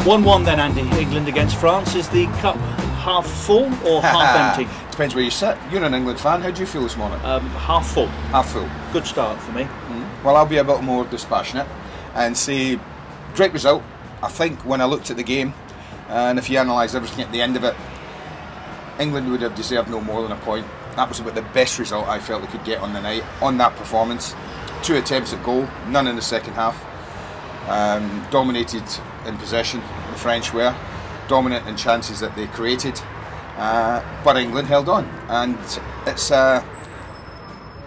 1-1 then, Andy. England against France. Is the cup half full or half empty? Depends where you sit. You're an England fan. How do you feel this morning? Half full. Half full. Good start for me. Well, I'll be a bit more dispassionate and say, great result. I think when I looked at the game, and if you analyse everything at the end of it, England would have deserved no more than a point. That was about the best result I felt they could get on the night, on that performance. 2 attempts at goal, none in the second half. Dominated in possession, the French were. Dominant in chances that they created. But England held on. And it's a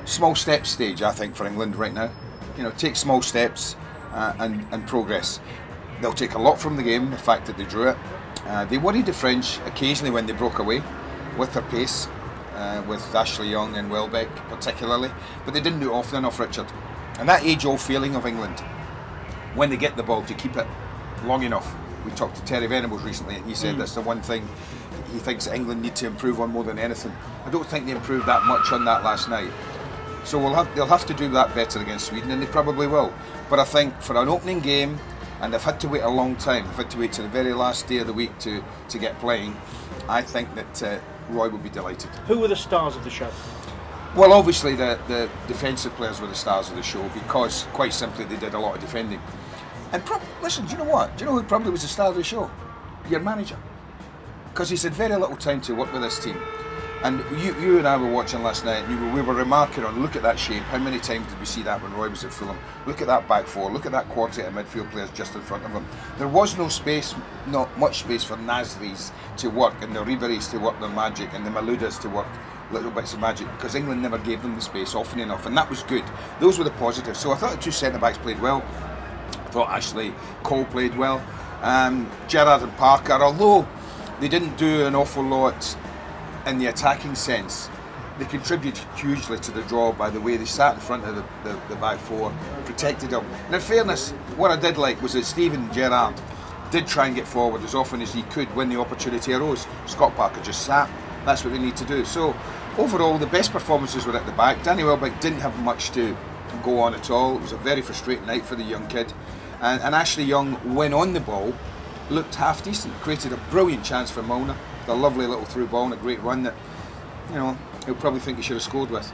small step stage, I think, for England right now. You know, take small steps and progress. They'll take a lot from the game, the fact that they drew it. They worried the French occasionally when they broke away with their pace, with Ashley Young and Welbeck particularly, but they didn't do it often enough, Richard. And that age-old feeling of England, when they get the ball, to keep it long enough. We talked to Terry Venables recently and he said that's the one thing he thinks England need to improve on more than anything. I don't think they improved that much on that last night. So they'll have to do that better against Sweden, and they probably will. But I think for an opening game, and they've had to wait a long time, they've had to wait to the very last day of the week to get playing, I think that Roy will be delighted. Who were the stars of the show? Well, obviously the defensive players were the stars of the show because, quite simply, they did a lot of defending. And listen, do you know what? Do you know who probably was the star of the show? Your manager. Because he's had very little time to work with this team. And you and I were watching last night, and we were remarking on, look at that shape, how many times did we see that when Roy was at Fulham? Look at that back four, look at that quartet of midfield players just in front of him. There was no space, not much space for Nasris to work, and the Ribery's to work their magic, and the Maloudas to work little bits of magic, because England never gave them the space often enough, and that was good. Those were the positives. So I thought the two centre-backs played well. I thought Ashley Cole played well. Gerrard and Parker, although they didn't do an awful lot in the attacking sense, they contributed hugely to the draw by the way they sat in front of the back four, protected them. And in fairness, what I did like was that Steven Gerrard did try and get forward as often as he could when the opportunity arose. Scott Parker just sat. That's what they need to do. So overall, the best performances were at the back. Danny Welbeck didn't have much to go on at all. It was a very frustrating night for the young kid. And Ashley Young, when on the ball, looked half decent, created a brilliant chance for Milner. A lovely little through ball and a great run that, you know, he'll probably think he should have scored with.